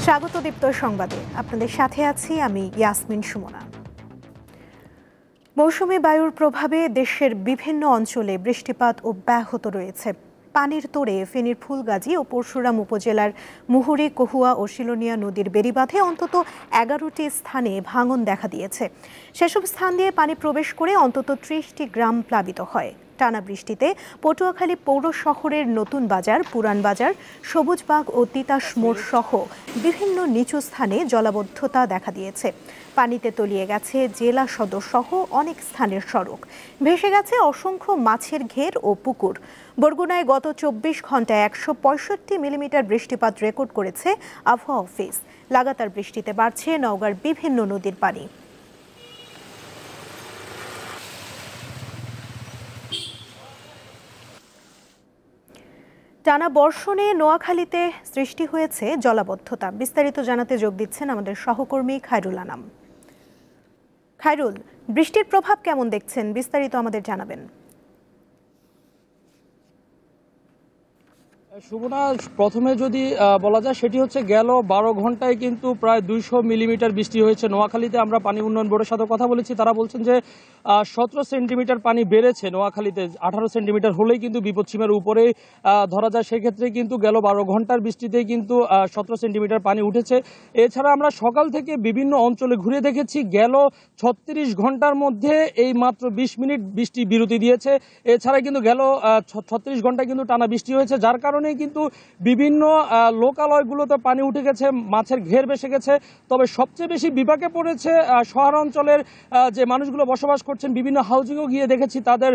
স্বাগত দীপ্ত সংবাদে আপনাদের সাথে আছি আমি ইয়াসমিন সুমনা। মৌসুমী বায়ুর প্রভাবে দেশের বিভিন্ন অঞ্চলে বৃষ্টিপাত অব্যাহত রয়েছে। পানির তোড়ে ফেনীর ফুলগাজী ও পরশুরাম উপজেলার মুহুরী, কহুয়া ও শিলোনিয়া নদীর বেড়িবাঁধে অন্তত 11টি স্থানে ভাঙন দেখা দিয়েছে। সেসব স্থান দিয়ে পানি প্রবেশ করে অন্তত 30টি গ্রাম প্লাবিত হয়। টানা বৃষ্টিতে পটুয়াখালী পৌর শহরের নতুন বাজার, পুরান বাজার, সবুজবাগ ও তিতাস মোড় সহ বিভিন্ন নিচু স্থানে জলাবদ্ধতা দেখা দিয়েছে। পানিতে তলিয়ে গেছে জেলা সদর সহ অনেক স্থানের সড়ক। ভেসে গেছে অসংখ্য মাছের ঘের ও পুকুর। বরগুনায় গত 24 ঘন্টায় 165 মিলিমিটার বৃষ্টিপাত রেকর্ড করেছে আবহাওয়া অফিস। লাগাতার বৃষ্টিতে বাড়ছে নওগাঁর বিভিন্ন নদীর পানি। টানা বর্ষণে নোয়াখালীতে সৃষ্টি হয়েছে জলাবদ্ধতা। বিস্তারিত জানাতে যোগ দিচ্ছেন আমাদের সহকর্মী খায়রুল আনাম। খায়রুল, বৃষ্টির প্রভাব কেমন দেখছেন? বিস্তারিত আমাদের জানাবেন। সুবনা, প্রথমে যদি বলা যায় সেটি হচ্ছে গেল 12 ঘন্টায় কিন্তু প্রায় 200 মিলিমিটার বৃষ্টি হয়েছে নোয়াখালীতে। আমরা পানি উন্নয়ন বোর্ডের সাথে কথা বলেছি, তারা বলছেন যে 17 সেন্টিমিটার পানি বেড়েছে নোয়াখালীতে। 18 সেন্টিমিটার হলেই কিন্তু বিপদসীমার উপরে ধরা যায়। সেক্ষেত্রে কিন্তু গেল 12 ঘন্টার বৃষ্টিতেই কিন্তু 17 সেন্টিমিটার পানি উঠেছে। এছাড়া আমরা সকাল থেকে বিভিন্ন অঞ্চলে ঘুরে দেখেছি, গেল 36 ঘন্টার মধ্যে এই মাত্র 20 মিনিট বৃষ্টি বিরতি দিয়েছে। এছাড়া কিন্তু গেল 36 ঘন্টায় কিন্তু টানা বৃষ্টি হয়েছে, যার কারণে কিন্তু বিভিন্ন লোকালয়গুলোতে পানি উঠে গেছে, মাছের ঘের ভেসে গেছে। তবে সবচেয়ে বেশি বিপাকে পড়েছে শহরাঞ্চলের যে মানুষগুলো বসবাস করছেন। বিভিন্ন হাউজিংও গিয়ে দেখেছি তাদের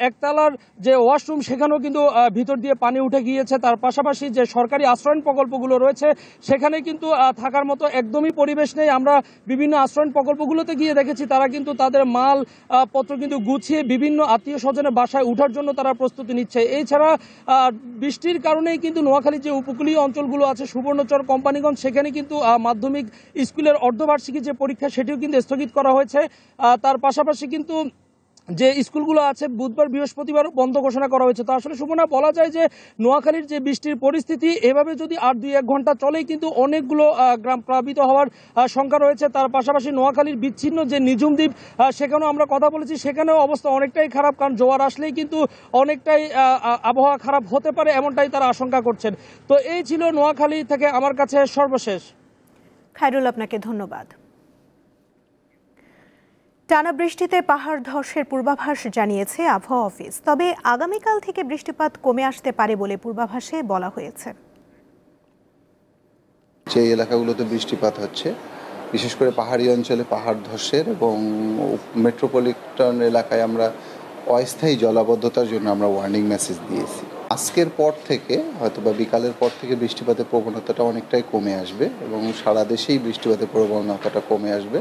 একতলার যে ওয়াশরুম সেখানেও কিন্তু ভিতর দিয়ে পানি উঠে গিয়েছে। তার পাশাপাশি যে সরকারি আশ্রয়ণ প্রকল্পগুলো রয়েছে সেখানে কিন্তু থাকার মতো একদমই পরিবেশ নেই। আমরা বিভিন্ন আশ্রয়ণ প্রকল্পগুলোতে গিয়ে দেখেছি তারা কিন্তু তাদের মাল পত্র কিন্তু গুছিয়ে বিভিন্ন আত্মীয় স্বজনের বাসায় উঠার জন্য তারা প্রস্তুতি নিচ্ছে। এছাড়া বৃষ্টির কারণেই কিন্তু নোয়াখালীর যে উপকূলীয় অঞ্চলগুলো আছে, সুবর্ণচর, কোম্পানিগঞ্জ, সেখানে কিন্তু মাধ্যমিক স্কুলের অর্ধবার্ষিকী যে পরীক্ষা সেটিও কিন্তু স্থগিত করা হয়েছে। তার পাশাপাশি কিন্তু যে স্কুলগুলো আছে বুধবার, বৃহস্পতিবার বন্ধ ঘোষণা করা হয়েছে। তো আসলে সুবর্ণা, বলা যায় যে নোয়াখালীর যে বৃষ্টির পরিস্থিতি এভাবে যদি আর 2-1 ঘন্টা চলেই কিন্তু অনেকগুলো গ্রাম প্লাবিত হওয়ার শঙ্কা রয়েছে। তার পাশাপাশি নোয়াখালীর বিচ্ছিন্ন যে নিঝুম দ্বীপ সেখানেও আমরা কথা বলেছি, সেখানেও অবস্থা অনেকটাই খারাপ, কারণ জোয়ার আসলেই কিন্তু অনেকটাই আবহাওয়া খারাপ হতে পারে, এমনটাই তারা আশঙ্কা করছেন। তো এই ছিল নোয়াখালী থেকে আমার কাছে সর্বশেষ। খায়রুল, আপনাকে ধন্যবাদ। টানা বৃষ্টিতে পাহাড় ধসের পূর্বাভাস জানিয়েছে আবহাওয়া অফিস। তবে আগামীকাল থেকে বৃষ্টিপাত কমে আসতে পারে বলে পূর্বাভাসে বলা হয়েছে। যে এলাকাগুলোতে বৃষ্টিপাত হচ্ছে, বিশেষ করে পাহাড়ি অঞ্চলে পাহাড় ধসের এবং মেট্রোপলিটন এলাকায় আমরা অস্থায়ী জলাবদ্ধতার জন্য আমরা ওয়ার্নিং মেসেজ দিয়েছি। আজকের পর থেকে হয়তো বা বিকালের পর থেকে বৃষ্টিপাতের প্রবণতাটা অনেকটাই কমে আসবে এবং সারা দেশেই বৃষ্টিপাতের প্রবণতাটা কমে আসবে।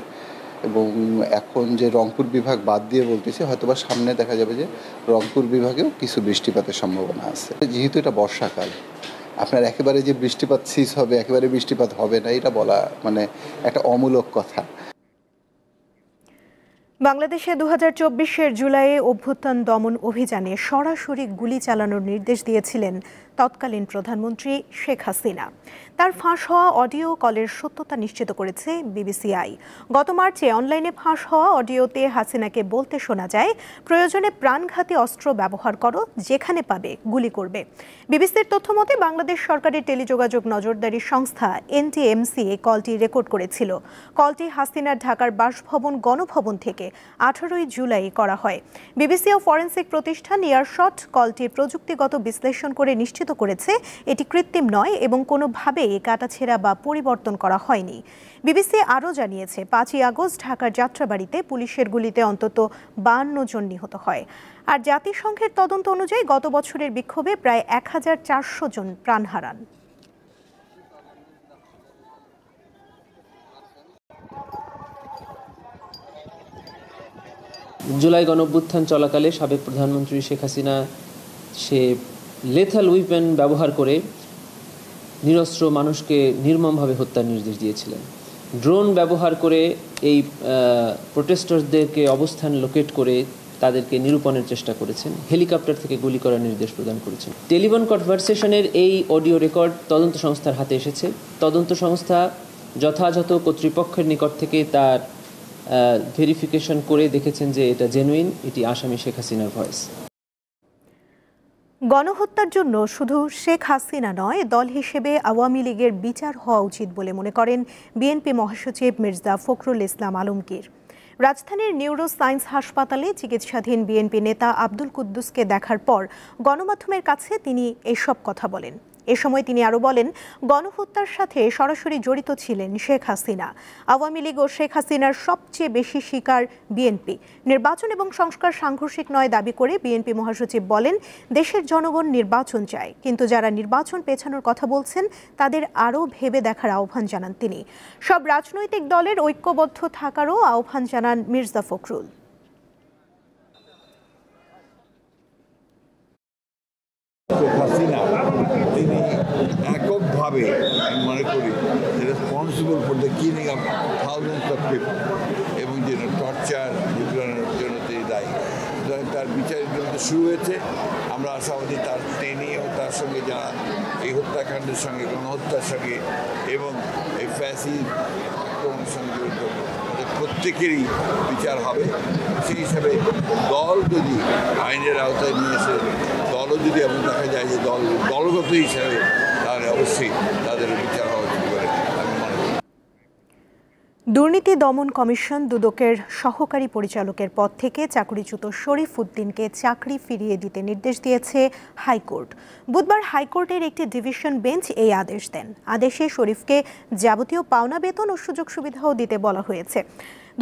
এবং এখন যে রংপুর বিভাগ বাদ দিয়ে বলতেছি, হয়তোবা সামনে দেখা যাবে যে রংপুর বিভাগেও কিছু বৃষ্টিপাতের সম্ভাবনা আছে। যেহেতু এটা বর্ষাকাল, আপনার একেবারে যে বৃষ্টিপাত শেষ হবে, একেবারে বৃষ্টিপাত হবে না, এটা বলা মানে একটা অমূলক কথা। বাংলাদেশে 2024-এর জুলাইয়ে অভ্যুত্থান দমন অভিযানে সরাসরি গুলি চালানোর নির্দেশ দিয়েছিলেন তৎকালীন প্রধানমন্ত্রী শেখ হাসিনা। তার ফাঁস হওয়া অডিও কলের সত্যতা নিশ্চিত করেছে বিবিসিআই। গত মার্চে অনলাইনে ফাঁস হওয়া অডিওতে হাসিনাকে বলতে শোনা যায়, প্রয়োজনে প্রাণঘাতী অস্ত্র ব্যবহার করো, যেখানে পাবে গুলি করবে। বিবিসির তথ্য মতে বাংলাদেশ সরকারের টেলিযোগাযোগ নজরদারি সংস্থা এনটিএমসি এই কলটি রেকর্ড করেছিল। কলটি হাসিনার ঢাকার বাসভবন গণভবন থেকে 18 জুলাই করা হয়। বিবিসি ও ফরেনসিক প্রতিষ্ঠান ইয়ারশট কলটির প্রযুক্তিগত বিশ্লেষণ করে নিশ্চিত করেছে এটি কৃত্রিম নয় এবং কোনোভাবেই কাটাছেঁড়া বা পরিবর্তন করা হয়নি। বিবিসি আরও জানিয়েছে, 5ই আগস্ট ঢাকার যাত্রাবাড়িতে পুলিশের গুলিতে অন্তত 52 জন নিহত হয়। আর জাতিসংঘের তদন্ত অনুযায়ী গত বছরের বিক্ষোভে প্রায় 1400 জন প্রাণ হারান। জুলাই গণঅভ্যুত্থান চলাকালে সাবেক প্রধানমন্ত্রী শেখ হাসিনা সে লেথাল উইপেন ব্যবহার করে নিরস্ত্র মানুষকে নির্মমভাবে হত্যার নির্দেশ দিয়েছিলেন। ড্রোন ব্যবহার করে এই প্রোটেস্টারদেরকে অবস্থান লোকেট করে তাদেরকে নিরূপণের চেষ্টা করেছেন, হেলিকপ্টার থেকে গুলি করার নির্দেশ প্রদান করেছেন। টেলিফোন কনভারসেশনের এই অডিও রেকর্ড তদন্ত সংস্থার হাতে এসেছে। তদন্ত সংস্থা যথাযথ কর্তৃপক্ষের নিকট থেকে তার ভেরিফিকেশন করে দেখেছেন যে এটা জেনুইন, এটি আসামি শেখ হাসিনার ভয়েস। গণহত্যার জন্য শুধু শেখ হাসিনা নয়, দল হিসেবে আওয়ামী লীগের বিচার হওয়া উচিত বলে মনে করেন বিএনপি মহাসচিব মির্জা ফখরুল ইসলাম আলমগীর। রাজধানীর নিউরো সায়েন্স হাসপাতালে চিকিৎসাধীন বিএনপি নেতা আব্দুল কুদ্দুসকে দেখার পর গণমাধ্যমের কাছে তিনি এসব কথা বলেন। এ সময় তিনি আরও বলেন, গণহত্যার সাথে সরাসরি জড়িত ছিলেন শেখ হাসিনা। আওয়ামী লীগ ও শেখ হাসিনার সবচেয়ে বেশি শিকার বিএনপি। নির্বাচন এবং সংস্কার সাংঘর্ষিক নয় দাবি করে বিএনপি মহাসচিব বলেন, দেশের জনগণ নির্বাচন চায়, কিন্তু যারা নির্বাচন পেছানোর কথা বলছেন তাদের আরও ভেবে দেখার আহ্বান জানান তিনি। সব রাজনৈতিক দলের ঐক্যবদ্ধ থাকারও আহ্বান জানান মির্জা ফখরুল। তিনি এককভাবে আমি মনে করি responsible for the killing of thousands of people এবং যেন টর্চার নিপীড়নের জন্য তিনি দায়ী। তার বিচারের জন্য শুরু হয়েছে। আমরা আশাবাদী তার তিনি ও তার সঙ্গে যারা এই হত্যাকাণ্ডের সঙ্গে গণহত্যার সঙ্গে এবং এই ফ্যাসিড আক্রমণের সঙ্গে জড়িত প্রত্যেকেরই বিচার হবে। সেই হিসাবে দল যদি আইনের আওতায় নিয়ে এসে দলও যদি এমন দেখা যায় যে দলগত হিসাবে, তাহলে অবশ্যই তাদের বিচার হওয়া উচিত বলে আমি মনে করি। দুর্নীতি দমন কমিশন দুদকের সহকারী পরিচালকের পদ থেকে চাকরিচ্যুত শরীফ উদ্দিনকে চাকরি ফিরিয়ে দিতে নির্দেশ দিয়েছে হাইকোর্ট। বুধবার হাইকোর্টের একটি ডিভিশন বেঞ্চ এই আদেশ দেন। আদেশে শরীফকে যাবতীয় পাওনা বেতন ও সুযোগ সুবিধাও দিতে বলা হয়েছে।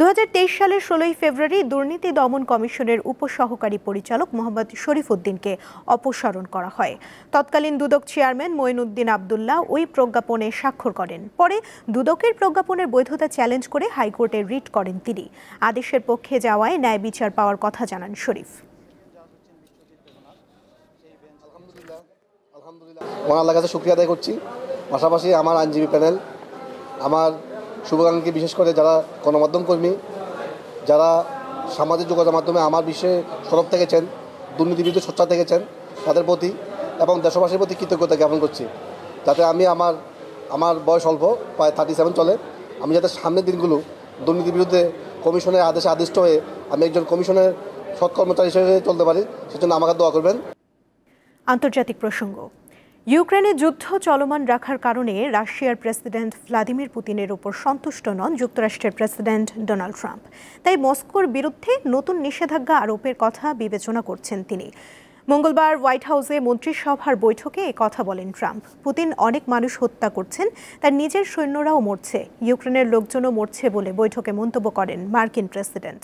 2023 সালের 16 ফেব্রুয়ারি দুর্নীতি দমন কমিশনের উপসহকারী পরিচালক মোহাম্মদ শরীফ উদ্দিনকে অপসারণ করা হয়। তৎকালীন দুদক চেয়ারম্যান মঈনুদ্দিন আবদুল্লাহ ওই প্রজ্ঞাপনে স্বাক্ষর করেন। পরে দুদকের প্রজ্ঞাপনের বৈধতা চ্যালেঞ্জ করে হাইকোর্টে রিট করেন তিনি। আদেশের পক্ষে যাওয়ায় ন্যায় বিচার পাওয়ার কথা জানান শরীফ। আল্লাহর কাছে শুকরিয়া আদায় করছি। পাশাপাশি আমার আইনজীবী প্যানেল, আমার শুভাকাঙ্ক্ষী, বিশেষ করে যারা গণমাধ্যম কর্মী, যারা সামাজিক যোগাযোগ মাধ্যমে আমার বিষয়ে সরব থেকেছেন, দুর্নীতি বিরুদ্ধে সোচ্চার থেকেছেন, তাদের প্রতি এবং দেশবাসীর প্রতি কৃতজ্ঞতা জ্ঞাপন করছি। যাতে আমি আমার বয়স অল্প, প্রায় 37 চলে, আমি যাতে সামনের দিনগুলো দুর্নীতির বিরুদ্ধে কমিশনের আদেশে আদিষ্ট হয়ে আমি একজন কমিশনের সৎ কর্মচারী হিসেবে চলতে পারি, সেজন্য আমাকে দোয়া করবেন। আন্তর্জাতিক প্রসঙ্গ। ইউক্রেনে যুদ্ধ চলমান রাখার কারণে রাশিয়ার প্রেসিডেন্ট ভ্লাদিমির পুতিনের উপর সন্তুষ্ট নন যুক্তরাষ্ট্রের প্রেসিডেন্ট ডোনাল্ড ট্রাম্প। তাই মস্কোর বিরুদ্ধে নতুন নিষেধাজ্ঞা আরোপের কথা বিবেচনা করছেন তিনি। মঙ্গলবার হোয়াইট হাউসে মন্ত্রিসভার বৈঠকে এ কথা বলেন ট্রাম্প। পুতিন অনেক মানুষ হত্যা করছেন, তার নিজের সৈন্যরাও মরছে, ইউক্রেনের লোকজনও মরছে বলে বৈঠকে মন্তব্য করেন মার্কিন প্রেসিডেন্ট।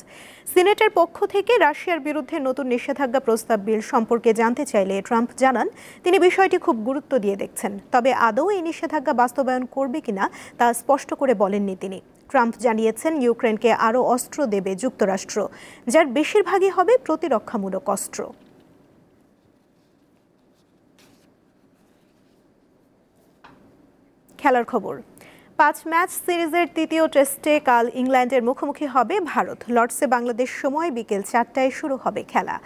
সিনেটের পক্ষ থেকে রাশিয়ার বিরুদ্ধে নতুন নিষেধাজ্ঞা প্রস্তাব বিল সম্পর্কে জানতে চাইলে ট্রাম্প জানান তিনি বিষয়টি খুব গুরুত্ব দিয়ে দেখছেন, তবে আদৌ এই নিষেধাজ্ঞা বাস্তবায়ন করবে কিনা তা স্পষ্ট করে বলেননি তিনি। ট্রাম্প জানিয়েছেন ইউক্রেনকে আরও অস্ত্র দেবে যুক্তরাষ্ট্র, যার বেশিরভাগই হবে প্রতিরক্ষামূলক অস্ত্র। খেলার খবর। 5 ম্যাচ সিরিজের তৃতীয় টেস্টে কাল ইংল্যান্ডের মুখোমুখি হবে ভারত। লর্ডসে বাংলাদেশ সময় বিকেল 4টায় শুরু হবে খেলা।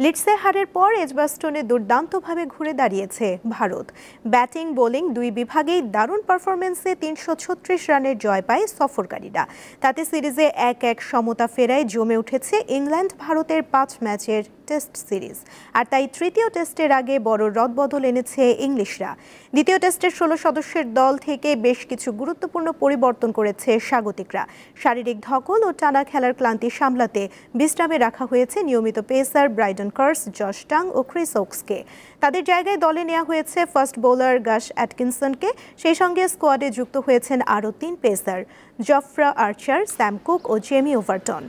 লিডসে হারের পর এজবাস্টনে দুর্দান্তভাবে ঘুরে দাঁড়িয়েছে ভারত। ব্যাটিং বোলিং দুই বিভাগেই দারুণ পারফরমেন্সে 336 রানের জয় পায় সফরকারীরা। তাতে সিরিজে 1-1 সমতা ফেরায় জমে উঠেছে ইংল্যান্ড ভারতের 5 ম্যাচের টেস্ট সিরিজ। আর তাই তৃতীয় টেস্টের আগে বড় রদবদল এনেছে ইংলিশরা। দ্বিতীয় টেস্টের 16 সদস্যের দল থেকে বেশ কিছু গুরুত্বপূর্ণ পরিবর্তন করেছে স্বাগতিকরা। শারীরিক ধকল ও টানা খেলার ক্লান্তি সামলাতে বিশ্রামে রাখা হয়েছে নিয়মিত pacer Brydon Carse, Josh Tongue ও ক্রিস ওকসকে। তাদের জায়গায় দলে নেওয়া হয়েছে ফাস্ট বোলার গাশ অ্যাটকিনসনকে। সেই সঙ্গে স্কোয়াডে যুক্ত হয়েছেন আরও 3 pacer, Jofra Archer, Sam Cook ও জেমি ওভারটন।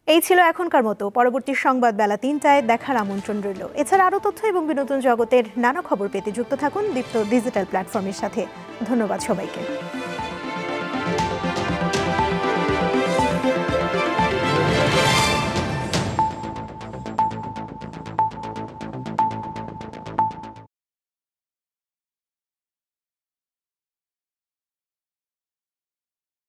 এই ছিল এখনকার মতো। পরবর্তী সংবাদ বেলা 3টায় দেখার আমন্ত্রণ রইল। এছাড়া আরও তথ্য এবং বিনোদন জগতের নানা খবর পেতে যুক্ত থাকুন দীপ্ত ডিজিটাল প্ল্যাটফর্মের সাথে। ধন্যবাদ সবাইকে।